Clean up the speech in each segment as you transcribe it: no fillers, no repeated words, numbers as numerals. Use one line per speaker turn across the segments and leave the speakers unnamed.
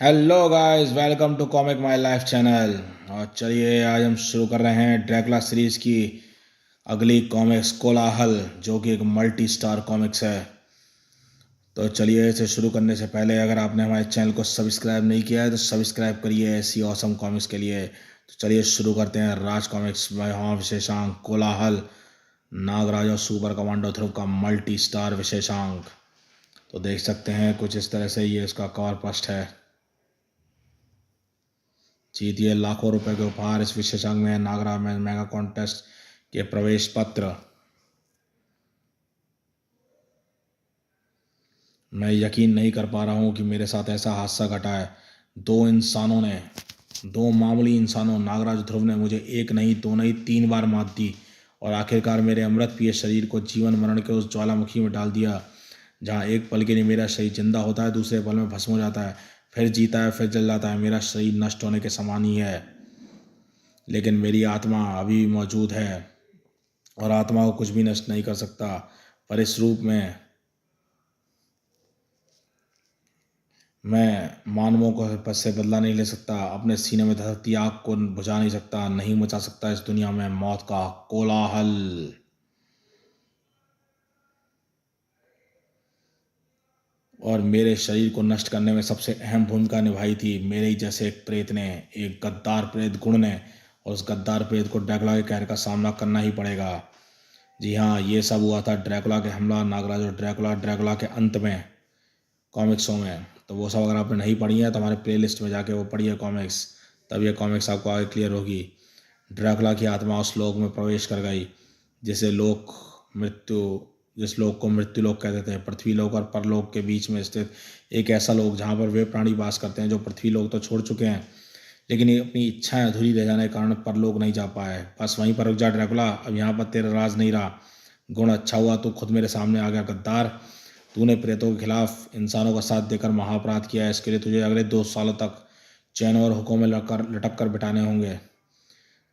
Hello guys, welcome to comic my life channel. और चलिए आज हम शुरू कर रहे हैं ड्रैकुला सीरीज की अगली कॉमिक्स कोलाहल, जो कि एक मल्टी स्टार कॉमिक्स है। तो चलिए इसे शुरू करने से पहले अगर आपने हमारे चैनल को सब्सक्राइब नहीं किया है तो सब्सक्राइब करिए ऐसी ऑसम कॉमिक्स के लिए। तो चलिए शुरू करते हैं राज कॉमिक्स में हाँ विशेषांक कोलाहल, नागराज और सुपर कमांडो ध्रुव का मल्टी स्टार विशेषांक। तो देख सकते हैं कुछ इस तरह से ये इसका कवर पस्ट है। जीतिए लाखों रुपए के उपहार। इस विशेषांक में नागरा में मेगा कॉन्टेस्ट के प्रवेश पत्र। मैं यकीन नहीं कर पा रहा हूँ कि मेरे साथ ऐसा हादसा घटा है। दो मामूली इंसानों नागराज ध्रुव ने मुझे एक नहीं, दो नहीं, 3 बार मात दी और आखिरकार मेरे अमृत पिए शरीर को जीवन मरण के उस ज्वालामुखी में डाल दिया, जहाँ एक पल के लिए मेरा शरीर जिंदा होता है, दूसरे पल में भस्म हो जाता है, फिर जीता है, फिर जल जाता है। मेरा शरीर नष्ट होने के समान ही है, लेकिन मेरी आत्मा अभी भी मौजूद है और आत्मा को कुछ भी नष्ट नहीं कर सकता। पर इस रूप में मैं मानवों को पद से बदला नहीं ले सकता, अपने सीने में धधकती आग को बुझा नहीं सकता, नहीं मचा सकता इस दुनिया में मौत का कोलाहल। और मेरे शरीर को नष्ट करने में सबसे अहम भूमिका निभाई थी मेरे ही जैसे एक प्रेत ने, एक गद्दार प्रेत गुण ने। और उस गद्दार प्रेत को ड्रैकुला के कहर का सामना करना ही पड़ेगा। जी हाँ, ये सब हुआ था ड्रैकुला के हमला, नागराज और ड्रैकुला, ड्रैकुला के अंत में कॉमिक्सों में। तो वो सब अगर आपने नहीं पढ़ी है तो हमारे प्लेलिस्ट में जाके वो पढ़िए कॉमिक्स, तब ये कॉमिक्स आपको आगे क्लियर होगी। ड्रैकुला की आत्मा उस लोक में प्रवेश कर गई जिसे लोक मृत्यु जिस लोक को मृत्यु लोक कहते थे, पृथ्वी लोक और परलोक के बीच में स्थित एक ऐसा लोक जहाँ पर वे प्राणी वास करते हैं जो पृथ्वी लोक तो छोड़ चुके हैं, लेकिन ये अपनी इच्छाएं अधूरी रह जाने के कारण परलोक नहीं जा पाए। बस वहीं पर रुक जा ड्रैकुला, अब यहाँ पर तेरा राज नहीं रहा। गुण अच्छा हुआ तो खुद मेरे सामने आ गया गद्दार। तूने प्रेतों के खिलाफ इंसानों का साथ देकर महाअपराध किया है, इसके लिए तुझे अगले 2 सालों तक चैन और हुक्कों में लटक कर बिठाने होंगे।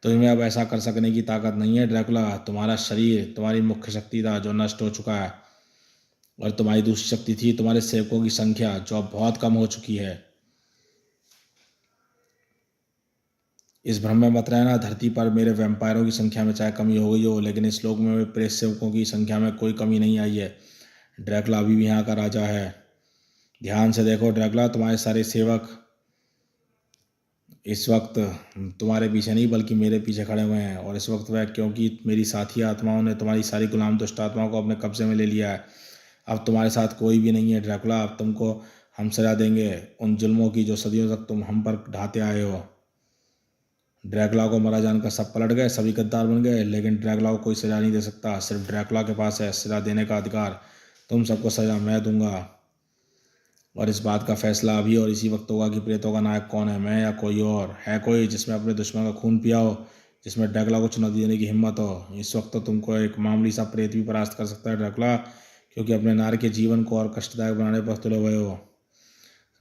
तुम्हें अब ऐसा कर सकने की ताकत नहीं है ड्रैकुला। तुम्हारा शरीर तुम्हारी मुख्य शक्ति था जो नष्ट हो चुका है, और तुम्हारी दूसरी शक्ति थी तुम्हारे सेवकों की संख्या जो अब बहुत कम हो चुकी है। इस भ्रम में मत रहना, धरती पर मेरे वैम्पायरों की संख्या में चाहे कमी हो गई हो, लेकिन इस लोक में मेरे प्रेत सेवकों की संख्या में कोई कमी नहीं आई है। ड्रैकुला अभी भी यहाँ का राजा है। ध्यान से देखो ड्रैकुला, तुम्हारे सारे सेवक इस वक्त तुम्हारे पीछे नहीं बल्कि मेरे पीछे खड़े हुए हैं, और इस वक्त वह क्योंकि मेरी साथी आत्माओं ने तुम्हारी सारी गुलाम दुष्ट आत्माओं को अपने कब्जे में ले लिया है। अब तुम्हारे साथ कोई भी नहीं है ड्रैकुला। अब तुमको हम सजा देंगे उन जुल्मों की जो सदियों तक तुम हम पर ढाते आए हो। ड्रैकुला को मरा जानकर सब पलट गए, सभी गद्दार बन गए, लेकिन ड्रैकुला को कोई सजा नहीं दे सकता। सिर्फ ड्रैकुला के पास है सजा देने का अधिकार। तुम सबको सजा मैं दूंगा, और इस बात का फैसला अभी और इसी वक्त होगा कि प्रेतों का नायक कौन है, मैं या कोई और। है कोई जिसमें अपने दुश्मन का खून पिया हो, जिसमें ड्रैकुला को चुनौती देने की हिम्मत हो? इस वक्त तो तुमको एक मामूली सा प्रेत भी परास्त कर सकता है ड्रैकुला, क्योंकि अपने नार के जीवन को और कष्टदायक बनाने पर तुले हुए हो।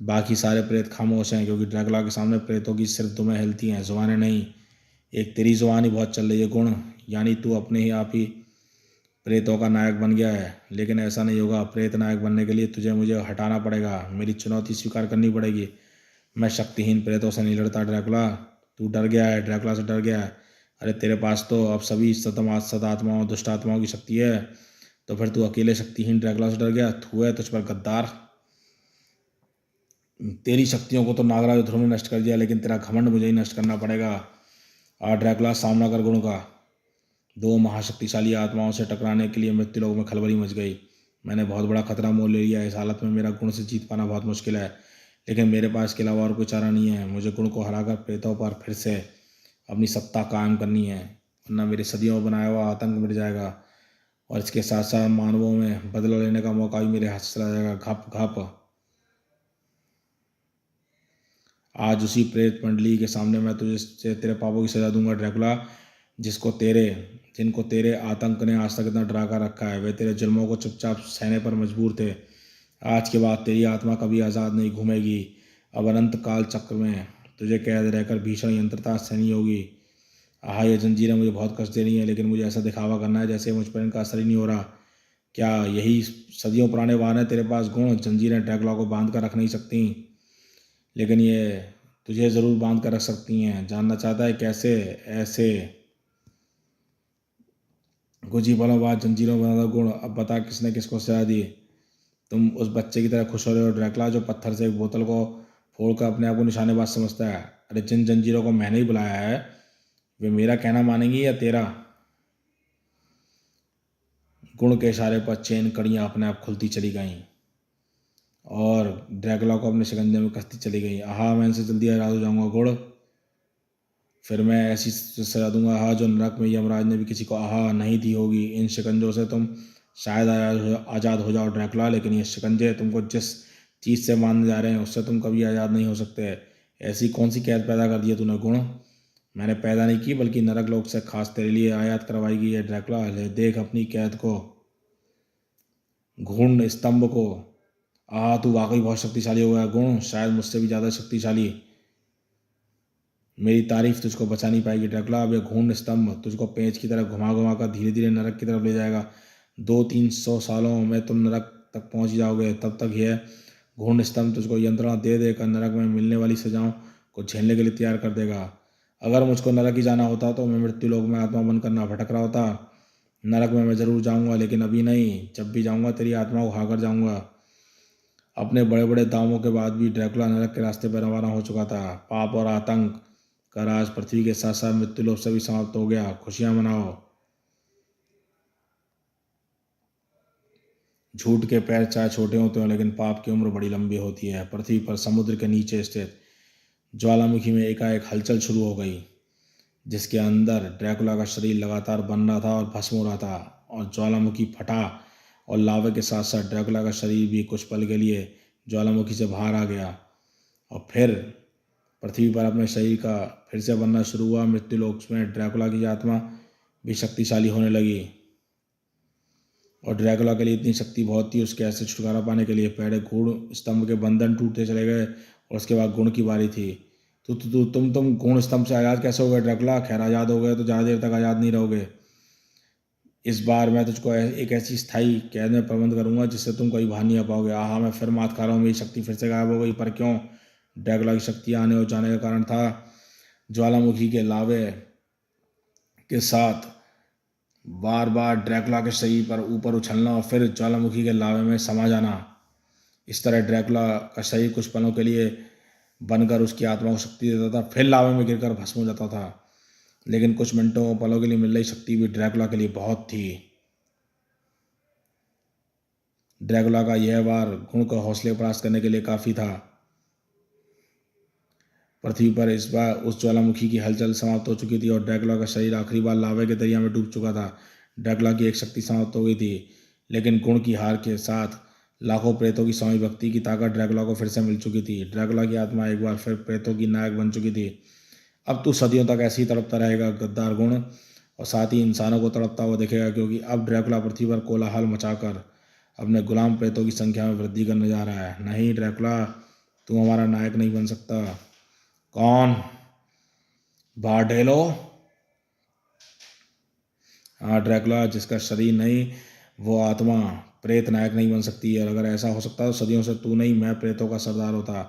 बाकी सारे प्रेत खामोश हैं, क्योंकि ड्रैकुला के सामने प्रेतों की सिर्फ दुमें हिलती हैं, जुबानें नहीं। एक तेरी जुबान ही बहुत चल रही है गुण, यानी तू अपने ही आप ही प्रेतों का नायक बन गया है। लेकिन ऐसा नहीं होगा, प्रेत नायक बनने के लिए तुझे मुझे हटाना पड़ेगा, मेरी चुनौती स्वीकार करनी पड़ेगी। मैं शक्तिहीन प्रेतों से नहीं लड़ता ड्रैकुला। तू डर गया है, ड्रैकुला से डर गया है। अरे तेरे पास तो अब सभी सदात्माओं दुष्ट आत्माओं की शक्ति है, तो फिर तू अकेले शक्तिहीन ड्रैकुला से डर गया? थू है तुझ पर गद्दार। तेरी शक्तियों को तो नागराज ध्रुव ने नष्ट कर दिया, लेकिन तेरा घमंड मुझे ही नष्ट करना पड़ेगा। आ ड्रैकुला, सामना कर गुण का। दो महाशक्तिशाली आत्माओं से टकराने के लिए मृत्युलोक में खलबली मच गई। मैंने बहुत बड़ा खतरा मोल ले लिया। इस हालत में मेरा गुण से जीत पाना बहुत मुश्किल है, लेकिन मेरे पास इसके अलावा और कोई चारा नहीं है। मुझे गुण को हराकर प्रेतों पर फिर से अपनी सत्ता कायम करनी है, वरना मेरे सदियों में बनाया हुआ आतंक मिट जाएगा, और इसके साथ साथ मानवों में बदला लेने का मौका भी मेरे हाथ से चला जाएगा। घप घप। आज उसी प्रेत मंडली के सामने मैं तुझे तेरे पापों की सजा दूंगा ड्रैकुला, जिसको तेरे जिनको तेरे आतंक ने आज तक इतना डरा कर रखा है। वे तेरे जुल्मों को चुपचाप सहने पर मजबूर थे। आज के बाद तेरी आत्मा कभी आज़ाद नहीं घूमेगी। अब अनंत काल चक्र में तुझे कैद रहकर भीषण यंत्रता सहनी होगी। आह, ये जंजीरें मुझे बहुत कष्ट दे रही हैं, लेकिन मुझे ऐसा दिखावा करना है जैसे मुझ पर इनका असर ही नहीं हो रहा। क्या यही सदियों पुराने वार हैं तेरे पास गुण? जंजीरें ड्रैकुला को बांध कर रख नहीं सकती। लेकिन ये तुझे ज़रूर बांध कर रख सकती हैं। जानना चाहता है कैसे? ऐसे कुछ ही पलों बाद जंजीरों में बंधा गुण। अब बता किसने किसको सजा दी? तुम उस बच्चे की तरह खुश हो रहे हो ड्रैकुला, जो पत्थर से एक बोतल को फोड़कर अपने आप को निशानेबाज समझता है। अरे जिन जंजीरों को मैंने ही बुलाया है वे मेरा कहना मानेंगी या तेरा? गुण के इशारे पर चेन कड़ियाँ अपने आप खुलती चली गईं और ड्रैकुला को अपने शिकंजे में कसती चली गई। आहा, मैं इनसे जल्दी आज़ाद हो जाऊंगा गुण। फिर मैं ऐसी सजा दूंगा आहा जो नरक में यमराज ने भी किसी को आहा नहीं दी होगी। इन शिकंजों से तुम शायद आज़ाद हो जाओ ड्रैकुला, लेकिन ये शिकंजे तुमको जिस चीज़ से बांधने जा रहे हैं उससे तुम कभी आज़ाद नहीं हो सकते। ऐसी कौन सी कैद पैदा कर दी है तूने गुण? मैंने पैदा नहीं की, बल्कि नरक लोक से खास तेरे लिए आयात करवाई गई है ड्रैकुला। ले देख अपनी कैद को, घूर्ण स्तंभ को। आहा, तू वाकई बहुत शक्तिशाली हो गया गुण, शायद मुझसे भी ज़्यादा शक्तिशाली। मेरी तारीफ तुझको बचा नहीं पाएगी ड्रैकुला। अब यह घूर्ण स्तंभ तुझको पेंच की तरह घुमा घुमा कर धीरे धीरे नरक की तरफ ले जाएगा। 200-300 सालों में तुम नरक तक पहुंच जाओगे। तब तक यह घूर्ण स्तंभ तुझको यंत्रणा दे देकर नरक में मिलने वाली सजाओं को झेलने के लिए तैयार कर देगा। अगर मुझको नरक ही जाना होता तो मैं मृत्यु लोक में आत्मा बनकर ना भटक रहा होता। नरक में मैं जरूर जाऊंगा, लेकिन अभी नहीं। जब भी जाऊंगा तेरी आत्मा को खाकर जाऊंगा। अपने बड़े बड़े दावों के बाद भी ड्रैकुला नरक के रास्ते पर रवाना हो चुका था। पाप और आतंक का राज पृथ्वी के साथ साथ मृत्युलोक से भी समाप्त हो गया। खुशियां मनाओ। झूठ के पैर चाहे छोटे होते हो, लेकिन पाप की उम्र बड़ी लंबी होती है। पृथ्वी पर समुद्र के नीचे स्थित ज्वालामुखी में एकाएक हलचल शुरू हो गई, जिसके अंदर ड्रैकुला का शरीर लगातार बन रहा था और भस्म हो रहा था। और ज्वालामुखी फटा और लावा के साथ साथ ड्रैकुला का शरीर भी कुछ पल के लिए ज्वालामुखी से बाहर आ गया और फिर पृथ्वी पर अपने शरीर का फिर से बनना शुरू हुआ। मृत्युलोक में ड्रैकुला की आत्मा भी शक्तिशाली होने लगी और ड्रैकुला के लिए इतनी शक्ति बहुत थी, उसके ऐसे छुटकारा पाने के लिए पहले गुण स्तंभ के बंधन टूटते चले गए और उसके बाद गुण की बारी थी। तुम गुण स्तंभ से आज़ाद कैसे हो गए ड्रैकुला? खैर, आज़ाद हो गए तो ज़्यादा देर तक आज़ाद नहीं रहोगे। इस बार मैं तुझको एक ऐसी स्थायी कैद में प्रबंध करूंगा जिससे तुम कहीं बाहर नहीं आ पाओगे। आहा, मैं फिर मात खा रहा हूँ। मेरी शक्ति फिर से गायब हो गई। पर क्यों? ड्रैकुला की शक्ति आने और जाने का कारण था ज्वालामुखी के लावे के साथ बार बार ड्रैकुला के शरीर पर ऊपर उछलना और फिर ज्वालामुखी के लावे में समा जाना। इस तरह ड्रैकुला का शरीर कुछ पलों के लिए बनकर उसकी आत्मा को शक्ति देता था, फिर लावे में गिरकर भस्म हो जाता था। लेकिन कुछ मिनटों पलों के लिए मिल रही शक्ति भी ड्रैकुला के लिए बहुत थी। ड्रैकुला का यह वार गुण को हौसले परास्त करने के लिए काफ़ी था। पृथ्वी पर इस बार उस ज्वालामुखी की हलचल समाप्त हो चुकी थी और ड्रैकुला का शरीर आखिरी बार लावे के दरिया में डूब चुका था। ड्रैकुला की एक शक्ति समाप्त हो गई थी, लेकिन गुण की हार के साथ लाखों प्रेतों की स्वामी भक्ति की ताकत ड्रैकुला को फिर से मिल चुकी थी। ड्रैकुला की आत्मा एक बार फिर प्रेतों की नायक बन चुकी थी। अब तू सदियों तक ऐसे ही तड़पता रहेगा गद्दार गुण, और साथ ही इंसानों को तड़पता हुआ दिखेगा, क्योंकि अब ड्रैकुला पृथ्वी पर कोलाहल मचाकर अपने गुलाम प्रेतों की संख्या में वृद्धि करने जा रहा है। नहीं ड्रैकुला, तू हमारा नायक नहीं बन सकता। कौन? बार्डेलो? हाँ ड्रैकुला, जिसका शरीर नहीं वो आत्मा प्रेत नायक नहीं बन सकती। और अगर ऐसा हो सकता तो सदियों से तू नहीं मैं प्रेतों का सरदार होता।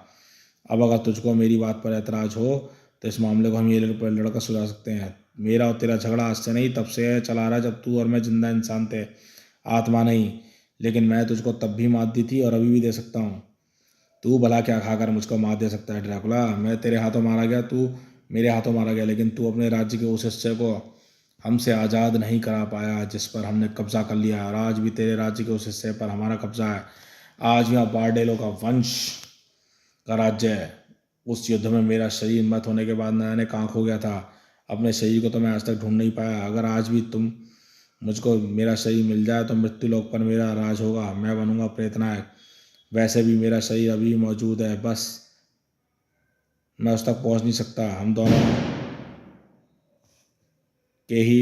अब अगर तुझको मेरी बात पर ऐतराज हो तो इस मामले को हम ये लड़कर सुलझा सकते हैं। मेरा और तेरा झगड़ा आज से नहीं तब से चला आ रहा जब तू और मैं जिंदा इंसान थे, आत्मा नहीं। लेकिन मैं तुझको तब भी मात दी थी और अभी भी दे सकता हूँ। तू भला क्या खाकर मुझको मार दे सकता है ड्रैकुला? मैं तेरे हाथों मारा गया, तू मेरे हाथों मारा गया, लेकिन तू अपने राज्य के उस हिस्से को हमसे आज़ाद नहीं करा पाया जिस पर हमने कब्जा कर लिया। और आज भी तेरे राज्य के उस हिस्से पर हमारा कब्जा है। आज यहाँ बारडेलो का वंश का राज्य है। उस युद्ध में मेरा शरीर मत होने के बाद मैंने कहाँ खो गया था। अपने शरीर को तो मैं आज तक ढूंढ नहीं पाया। अगर आज भी तुम मुझको मेरा शरीर मिल जाए तो मृत्यु लोक पर मेरा राज होगा। मैं बनूंगा प्रेतनायक। वैसे भी मेरा शरीर अभी मौजूद है, बस मैं उस तक पहुंच नहीं सकता। हम दोनों के ही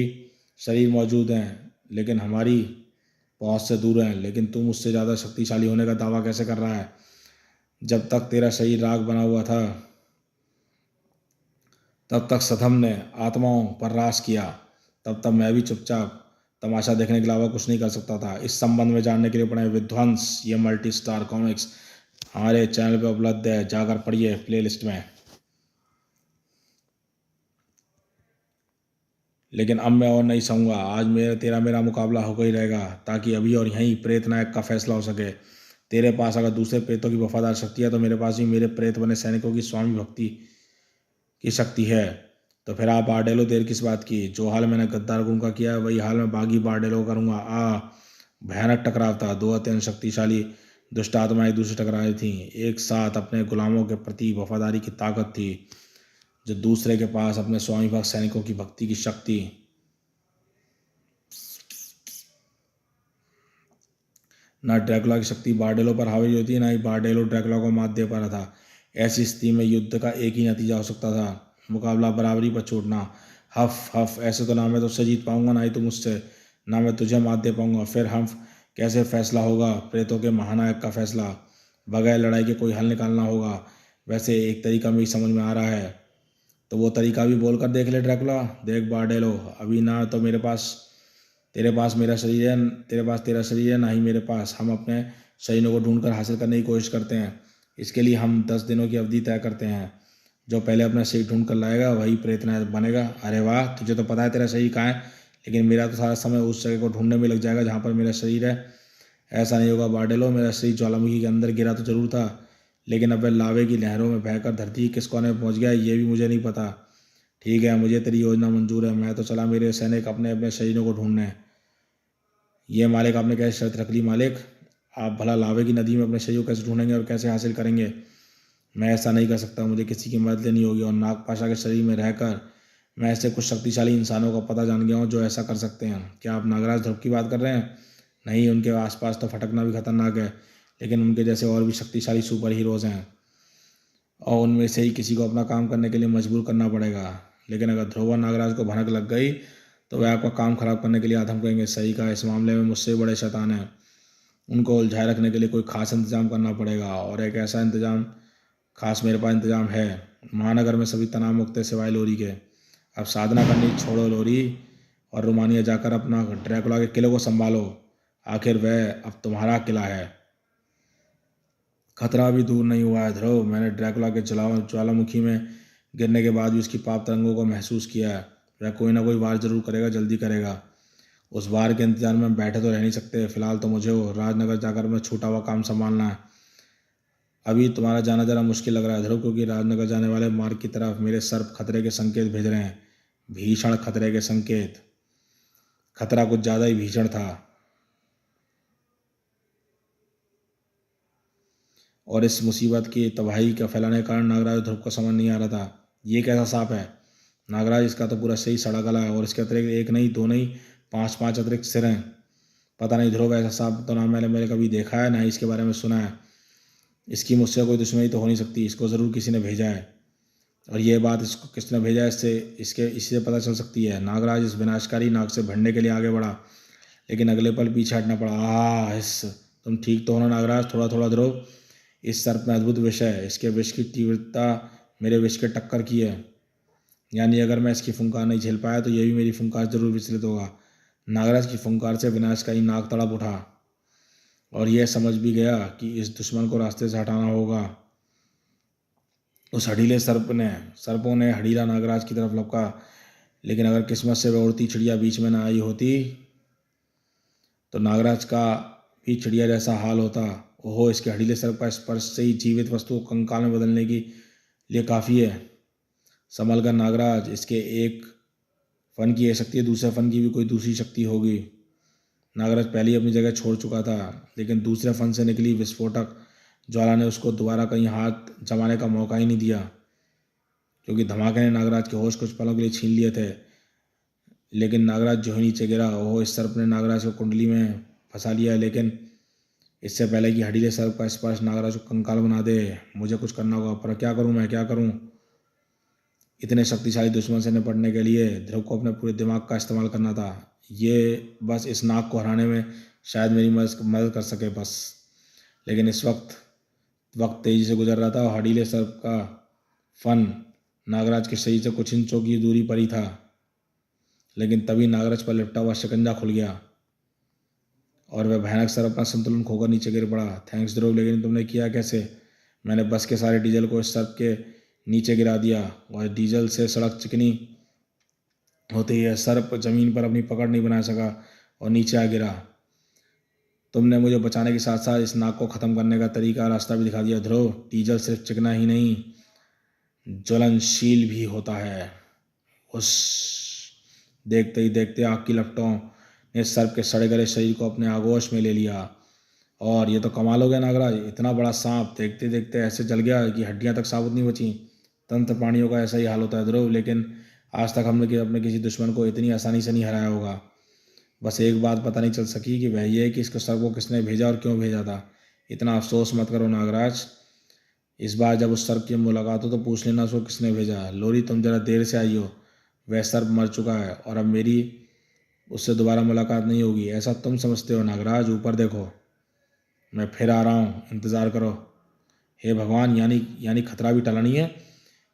शरीर मौजूद हैं, लेकिन हमारी पहुंच से दूर हैं। लेकिन तू मुझसे ज़्यादा शक्तिशाली होने का दावा कैसे कर रहा है? जब तक तेरा शरीर राख बना हुआ था तब तक सधम ने आत्माओं पर राज किया। तब तब मैं भी चुपचाप तमाशा देखने के अलावा कुछ नहीं कर सकता था। इस संबंध में जानने के लिए पढ़ें विध्वंस, ये मल्टी स्टार कॉमिक्स। हमारे चैनल पे उपलब्ध है, जाकर पढ़िए प्लेलिस्ट में। लेकिन अब मैं और नहीं सहूँगा, आज मेरा मुकाबला होकर ही रहेगा, ताकि अभी और यहीं प्रेत नायक का फैसला हो सके। तेरे पास अगर दूसरे प्रेतों की वफादार शक्ति है तो मेरे पास भी मेरे प्रेत बने सैनिकों की स्वामी भक्ति की शक्ति है। तो फिर आप बारडेलो, देर किस बात की? जो हाल मैंने गद्दार गुण का किया है वही हाल मैं बागी बारडेलो करूंगा। भयानक टकराव था। दो अत्यंत शक्तिशाली दुष्ट आत्माएं एक दूसरे से टकरा रही थीं। एक साथ अपने गुलामों के प्रति वफादारी की ताकत थी, जो दूसरे के पास अपने स्वामी भक्त सैनिकों की भक्ति की शक्ति। न ड्रैकुला की शक्ति बारडेलो पर हावी होती, ना ही बारडेलो ड्रैकुला को मात दे पा रहा था। ऐसी स्थिति में युद्ध का एक ही नतीजा हो सकता था, मुकाबला बराबरी पर छोड़ना। हफ हफ, ऐसे तो ना मैं तुझसे जीत पाऊंगा, ना ही तू मुझसे, ना मैं तुझे मात दे पाऊंगा। फिर हम कैसे फैसला होगा? प्रेतों के महानायक का फैसला। बगैर लड़ाई के कोई हल निकालना होगा। वैसे एक तरीका मेरी समझ में आ रहा है। तो वो तरीका भी बोल कर देख ले ड्रैकुला। देख बारडेलो, अभी ना तो तेरे पास मेरा शरीर है, तेरे पास तेरा शरीर है, ना ही मेरे पास। हम अपने शरीरों को ढूंढकर हासिल करने की कोशिश करते हैं। इसके लिए हम 10 दिनों की अवधि तय करते हैं। जो पहले अपना शरीर ढूंढ कर लाएगा वही प्रेत नायक बनेगा। अरे वाह, तुझे तो पता है तेरा शरीर कहाँ है, लेकिन मेरा तो सारा समय उस जगह को ढूंढने में लग जाएगा जहाँ पर मेरा शरीर है। ऐसा नहीं होगा बारडेलो, मेरा शरीर ज्वालामुखी के अंदर गिरा तो जरूर था, लेकिन अब वह लावे की लहरों में बहकर धरती किस कोने में पहुँच गया ये भी मुझे नहीं पता। ठीक है, मुझे तेरी योजना मंजूर है। मैं तो चला मेरे सैनिक अपने अपने शरीरों को ढूंढने। ये मालिक, आपने कैसे शर्त रख ली मालिक? आप भला लावे की नदी में अपने शरीर को कैसे ढूंढेंगे और कैसे हासिल करेंगे? मैं ऐसा नहीं कर सकता, मुझे किसी की मदद लेनी होगी, और नागपाशा के शरीर में रहकर मैं ऐसे कुछ शक्तिशाली इंसानों का पता जान गया हूँ जो ऐसा कर सकते हैं। क्या आप नागराज ध्रुव की बात कर रहे हैं? नहीं, उनके आसपास तो फटकना भी खतरनाक है, लेकिन उनके जैसे और भी शक्तिशाली सुपर हीरोज हैं, और उनमें से ही किसी को अपना काम करने के लिए मजबूर करना पड़ेगा। लेकिन अगर ध्रुव और नागराज को भनक लग गई तो वह आपका काम खराब करने के लिए आधम कहेंगे। सही कहा, इस मामले में मुझसे बड़े शैतान हैं। उनको उलझाए रखने के लिए कोई खास इंतजाम करना पड़ेगा, और एक ऐसा इंतजाम खास मेरे पास इंतजाम है। महानगर में सभी तनाव मुक्त है सिवाय लोरी के। अब साधना करनी छोड़ो लोरी, और रोमानिया जाकर अपना ड्रैकुला के किले को संभालो। आखिर वह अब तुम्हारा किला है। खतरा अभी दूर नहीं हुआ है ध्रुव। मैंने ड्रैकुला के ज्वालामुखी में गिरने के बाद भी उसकी पाप तरंगों को महसूस किया है। वह कोई ना कोई वार जरूर करेगा, जल्दी करेगा। उस वार के इंतजार में बैठे तो रह नहीं सकते। फिलहाल तो मुझे वो राजनगर जाकर मैं छूटा हुआ काम संभालना है। अभी तुम्हारा जाना जरा मुश्किल लग रहा है ध्रुव, क्योंकि राजनगर जाने वाले मार्ग की तरफ मेरे सर्प खतरे के संकेत भेज रहे हैं। भीषण खतरे के संकेत। खतरा कुछ ज्यादा ही भीषण था, और इस मुसीबत की तबाही का फैलाने के कारण नागराज ध्रुव को समझ नहीं आ रहा था। ये कैसा सांप है नागराज? इसका तो पूरा सही सड़ा गला है, और इसके अतिरिक्त एक नहीं, दो नहीं, पांच पांच अतिरिक्त सिर हैं। पता नहीं ध्रुव, ऐसा सांप तो ना मैंने मेरे कभी देखा है, ना ही इसके बारे में सुना है। इसकी मुझसे कोई दुश्मनी तो हो नहीं सकती। इसको ज़रूर किसी ने भेजा है, और ये बात इसको किसने भेजा है इससे पता चल सकती है। नागराज इस विनाशकारी नाग से भिड़ने के लिए आगे बढ़ा, लेकिन अगले पल पीछे हटना पड़ा। इस तुम ठीक तो हो ना नागराज? थोड़ा थोड़ा ध्रुव, इस सर्प में अद्भुत विष है। इसके विष की तीव्रता मेरे विष के टक्कर की है। यानी अगर मैं इसकी फुंकार नहीं झेल पाया तो ये भी मेरी फुंकार जरूर विचलित होगा। नागराज की फुंकार से विनाश का ही नाग तड़प उठा, और यह समझ भी गया कि इस दुश्मन को रास्ते से हटाना होगा। उस हड़ीले सर्पों ने हड़ीला नागराज की तरफ लपका, लेकिन अगर किस्मत से वह उड़ती चिड़िया बीच में न आई होती तो नागराज का भी चिड़िया जैसा हाल होता। ओहो, इसके हड़ीले सर्प का स्पर्श से ही जीवित वस्तु को कंकाल में बदलने के लिए काफ़ी है। संभल कर नागराज, इसके एक फन की यह शक्ति है, दूसरे फन की भी कोई दूसरी शक्ति होगी। नागराज पहले ही अपनी जगह छोड़ चुका था, लेकिन दूसरे फन से निकली विस्फोटक ज्वाला ने उसको दोबारा कहीं हाथ जमाने का मौका ही नहीं दिया, क्योंकि धमाके ने नागराज के होश कुछ पलों के लिए छीन लिए थे। लेकिन नागराज जो ही नीचे गिरा, ओहो, इस सर्प ने नागराज को कुंडली में फंसा लिया है। लेकिन इससे पहले कि हडीले सर्प का स्पर्श नागराज को कंकाल बना दे, मुझे कुछ करना होगा। पर क्या करूं मैं, क्या करूं? इतने शक्तिशाली दुश्मन से निपटने के लिए ध्रुव को अपने पूरे दिमाग का इस्तेमाल करना था। ये बस इस नाग को हराने में शायद मेरी मदद कर सके बस। लेकिन इस वक्त तेजी से गुजर रहा था, और हडीले सर्प का फन नागराज के शरीर से कुछ इंचों की दूरी पर ही था। लेकिन तभी नागराज पर लिपटा हुआ शिकंजा खुल गया, और वह भयानक सर अपना संतुलन खोकर नीचे गिर पड़ा। थैंक्स ध्रुव, लेकिन तुमने किया कैसे? मैंने बस के सारे डीजल को इस सर्प के नीचे गिरा दिया और डीजल से सड़क चिकनी होती है। सर्प जमीन पर अपनी पकड़ नहीं बना सका और नीचे आ गिरा। तुमने मुझे बचाने के साथ साथ इस नाक को ख़त्म करने का तरीका रास्ता भी दिखा दिया ध्रुव। डीजल सिर्फ चिकना ही नहीं, ज्वलनशील भी होता है। उस देखते ही देखते आग की लपटों ने सर्प के सड़े गले शरीर को अपने आगोश में ले लिया। और ये तो कमाल हो गया नागराज, इतना बड़ा सांप देखते देखते ऐसे जल गया कि हड्डियां तक साबुत नहीं बची। तंत्र प्राणियों का ऐसा ही हाल होता है ध्रुव, लेकिन आज तक हमने अपने किसी दुश्मन को इतनी आसानी से नहीं हराया होगा। बस एक बात पता नहीं चल सकी कि वह ये कि इसको सर्प को किसने भेजा और क्यों भेजा था। इतना अफसोस मत करो नागराज, इस बार जब उस सर्प की मुलाकात हो तो पूछ लेना उसको किसने भेजा। लोरी, तुम जरा देर से आई हो, वह सर्प मर चुका है और अब मेरी उससे दोबारा मुलाकात नहीं होगी, ऐसा तुम समझते हो नागराज। ऊपर देखो, मैं फिर आ रहा हूँ, इंतज़ार करो। हे भगवान, यानी खतरा भी टला नहीं है,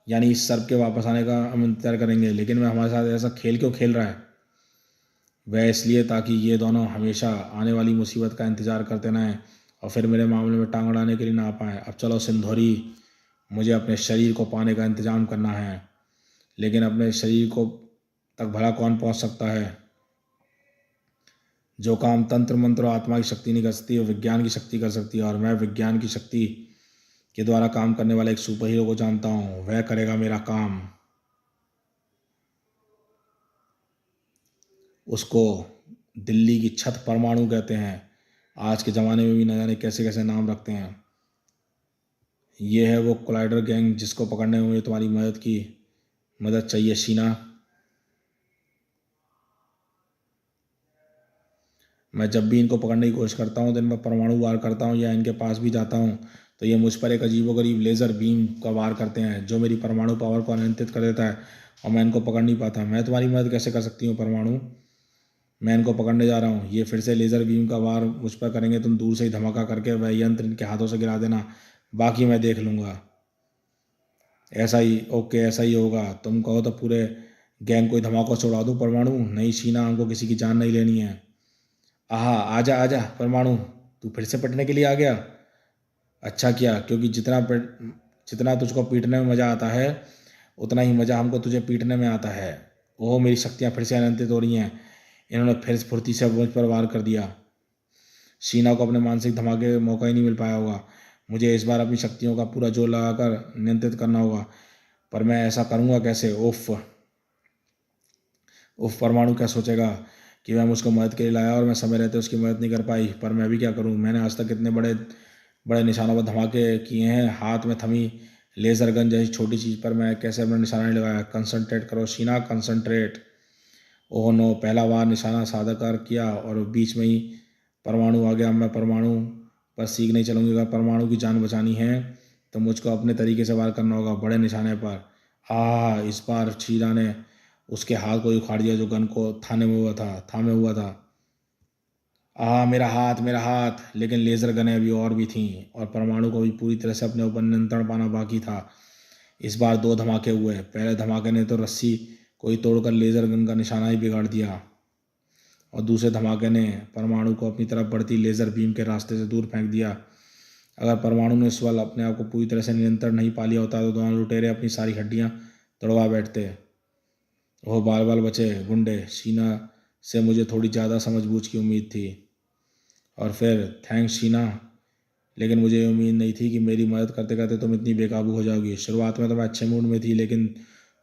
यानी इस सर्प के वापस आने का हम इंतजार करेंगे। लेकिन वह हमारे साथ ऐसा खेल क्यों खेल रहा है? वह इसलिए ताकि ये दोनों हमेशा आने वाली मुसीबत का इंतजार करते रहें और फिर मेरे मामले में टांग अड़ाने के लिए ना आ पाएँ। अब चलो सिंधौरी, मुझे अपने शरीर को पाने का इंतजाम करना है। लेकिन अपने शरीर को तक भला कौन पहुंच सकता है? जो काम तंत्र मंत्र और आत्मा की शक्ति नहीं कर सकती, वो विज्ञान की शक्ति कर सकती है। और मैं विज्ञान की शक्ति के द्वारा काम करने वाले एक सुपर हीरो को जानता हूँ, वह करेगा मेरा काम। उसको दिल्ली की छत परमाणु कहते हैं। आज के ज़माने में भी न जाने कैसे कैसे नाम रखते हैं। ये है वो कोलाइडर गैंग जिसको पकड़ने में मुझे तुम्हारी मदद चाहिए शीना। मैं जब भी इनको पकड़ने की कोशिश करता हूँ तो इन पर परमाणु वार करता हूँ या इनके पास भी जाता हूँ तो ये मुझ पर एक अजीबोगरीब लेज़र बीम का वार करते हैं जो मेरी परमाणु पावर को अनियंत्रित कर देता है और मैं इनको पकड़ नहीं पाता। मैं तुम्हारी मदद कैसे कर सकती हूँ परमाणु? मैं इनको पकड़ने जा रहा हूँ, ये फिर से लेज़र बीम का वार मुझ पर करेंगे। तुम दूर से ही धमाका करके वह यंत्र इनके हाथों से गिरा देना, बाकी मैं देख लूँगा। ऐसा ही, ओके, ऐसा ही होगा। तुम कहो तो पूरे गैंग को ही धमाकों से उड़ा दूँ परमाणु? नहीं शीना, हमको किसी की जान नहीं लेनी है। आहा, आजा आजा परमाणु, तू फिर से पिटने के लिए आ गया। अच्छा किया, क्योंकि जितना तुझको पीटने में मज़ा आता है उतना ही मज़ा हमको तुझे पीटने में आता है। ओह, मेरी शक्तियाँ फिर से अनियंत्रित हो रही हैं। इन्होंने फिर फुर्ती से मुझ पर वार कर दिया। शीना को अपने मानसिक धमाके का मौका ही नहीं मिल पाया होगा। मुझे इस बार अपनी शक्तियों का पूरा जोर लगाकर नियंत्रित करना होगा, पर मैं ऐसा करूँगा कैसे? उफ उफ, परमाणु क्या सोचेगा कि मैं मुझको मदद के लिए लाया और मैं समय रहते उसकी मदद नहीं कर पाई। पर मैं भी क्या करूं? मैंने आज तक इतने बड़े बड़े निशानों पर धमाके किए हैं, हाथ में थमी लेज़र गन जैसी छोटी चीज़ पर मैं कैसे अपना निशाना नहीं लगाया? कंसंट्रेट करो शीना, कंसंट्रेट। ओह नो, पहला बार निशाना साधा कर किया और बीच में ही परमाणु आ गया। मैं परमाणु पर सीख नहीं चलूँगी। अगर परमाणु की जान बचानी है तो मुझको अपने तरीके से वार करना होगा, बड़े निशाने पर। इस बार शीना ने उसके हाथ को उखाड़ दिया जो गन को थामे हुआ था। मेरा हाथ, मेरा हाथ। लेकिन लेज़र गनें अभी और भी थीं और परमाणु को भी पूरी तरह से अपने ऊपर नियंत्रण पाना बाकी था। इस बार दो धमाके हुए। पहले धमाके ने तो रस्सी को ही तोड़कर लेज़र गन का निशाना ही बिगाड़ दिया और दूसरे धमाके ने परमाणु को अपनी तरफ बढ़ती लेज़र बीम के रास्ते से दूर फेंक दिया। अगर परमाणु ने इस बार अपने आप को पूरी तरह से नियंत्रण नहीं पा लिया होता तो दोनों लुटेरे अपनी सारी हड्डियाँ तोड़वा बैठते। वो बाल बाल बचे गुंडे। शीना से मुझे थोड़ी ज़्यादा समझबूझ की उम्मीद थी। और फिर थैंक्स शीना, लेकिन मुझे ये उम्मीद नहीं थी कि मेरी मदद करते करते तुम इतनी बेकाबू हो जाओगी। शुरुआत में तो मैं अच्छे मूड में थी, लेकिन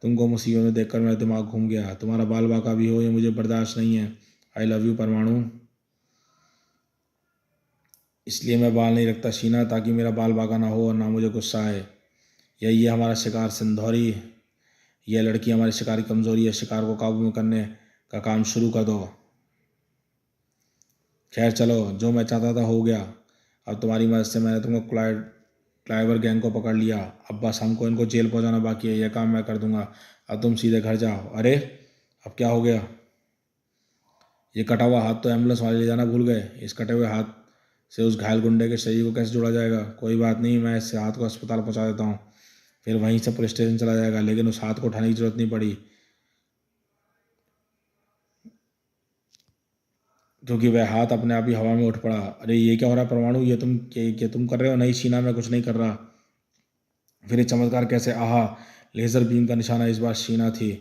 तुमको मुसीबत में देखकर मेरा दिमाग घूम गया। तुम्हारा बाल बाका भी हो, ये मुझे बर्दाश्त नहीं है। आई लव यू परमाणु। इसलिए मैं बाल नहीं रखता शीना, ताकि मेरा बाल बाका ना हो और ना मुझे गुस्सा आए। यही है हमारा शिकार सिंधौरी। यह लड़की हमारे शिकार की कमज़ोरी है। शिकार को काबू में करने का काम शुरू कर दो। खैर चलो, जो मैं चाहता था हो गया। अब तुम्हारी मदद से मैंने तुमको क्लाइवर गैंग को पकड़ लिया। अब बस हमको इनको जेल पहुंचाना बाकी है। यह काम मैं कर दूंगा। अब तुम सीधे घर जाओ। अरे, अब क्या हो गया? ये कटा हुआ हाथ तो एम्बुलेंस वाले ले जाना भूल गए। इस कटे हुए हाथ से उस घायल गुंडे के शरीर को कैसे जोड़ा जाएगा? कोई बात नहीं, मैं इस हाथ को अस्पताल पहुंचा देता हूँ, फिर वहीं से पुलिस स्टेशन चला जाएगा। लेकिन उस हाथ को उठाने की जरूरत नहीं पड़ी। क्योंकि वह हाथ अपने आप ही हवा में उठ पड़ा। अरे ये क्या हो रहा है परमाणु, ये तुम कर रहे हो? नहीं शीना, मैं कुछ नहीं कर रहा। फिर ये चमत्कार कैसे? आहा, लेज़र बीम का निशाना इस बार शीना थी,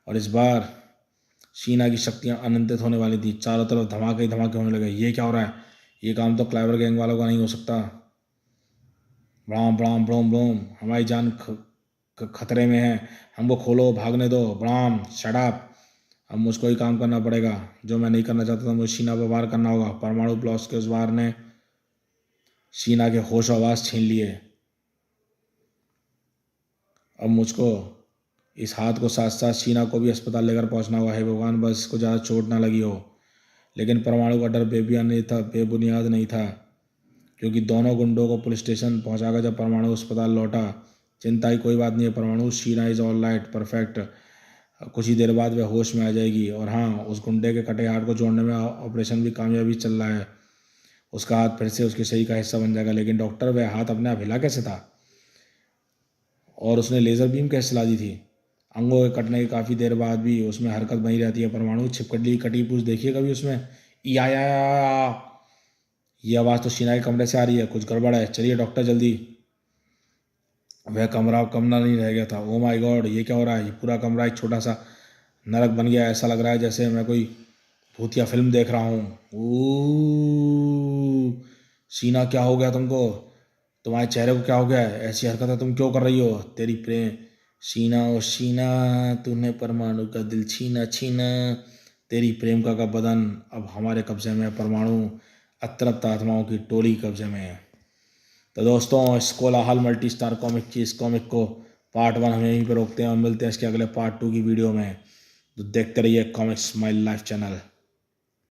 और इस बार शीना की शक्तियां अनंतित होने वाली थी। चारों तरफ धमाके ही धमाके होने लगे। ये क्या हो रहा है? ये काम तो क्लाइवर गैंग वालों का नहीं हो सकता। ब्राम ब्राम ब्रोम ब्रोम, हमारी जान खतरे में है, हमको खोलो, भागने दो। ब्राम शट अप, अब मुझको ही काम करना पड़ेगा। जो मैं नहीं करना चाहता था, मुझे शीना पर वार करना होगा। परमाणु ब्लास्ट के उस वार ने शीना के होश आवाज छीन लिए। अब मुझको इस हाथ को साथ साथ शीना को भी अस्पताल लेकर पहुंचना होगा। हे भगवान, बस इसको ज़्यादा चोट ना लगी हो। लेकिन परमाणु का डर बेबुनियाद नहीं था, क्योंकि दोनों गुंडों को पुलिस स्टेशन पहुंचाकर जब परमाणु अस्पताल लौटा, चिंता की कोई बात नहीं है परमाणु, Sheena is all right, perfect. कुछ ही देर बाद वह होश में आ जाएगी। और हाँ, उस गुंडे के कटे हाथ को जोड़ने में ऑपरेशन भी कामयाबी चल रहा है। उसका हाथ फिर से उसके शरीर का हिस्सा बन जाएगा। लेकिन डॉक्टर, वह हाथ अपने आप हिला कैसे था? और उसने लेज़र बीम कैसे चला दी थी? अंगों के कटने की काफ़ी देर बाद भी उसमें हरकत बनी रहती है। परमाणु छिपकली कटी पूछ देखिए कभी उसमें। या ये आवाज़ तो शीना के कमरे से आ रही है, कुछ गड़बड़ है, चलिए डॉक्टर जल्दी। वह कमरा अब कमरा नहीं रह गया था। ओ माय गॉड, ये क्या हो रहा है? ये पूरा कमरा एक छोटा सा नरक बन गया। ऐसा लग रहा है जैसे मैं कोई भूतिया फिल्म देख रहा हूँ। ओ शीना, क्या हो गया तुमको? तुम्हारे चेहरे को क्या हो गया है? ऐसी हरकतें तुम क्यों कर रही हो? तेरी प्रेम शीना, ओ शीना, तूने परमाणु का दिल छीना छीना। तेरी प्रेम का बदन अब हमारे कब्जे में है। परमाणु अतृप्त आत्माओं की टोली कब्जे में है। तो दोस्तों, इस कोलाहल मल्टी स्टार कॉमिक की इस कॉमिक को पार्ट 1 हम यहीं पर रोकते हैं और मिलते हैं इसके अगले पार्ट 2 की वीडियो में। तो देखते रहिए कॉमिक्स माई लाइफ चैनल।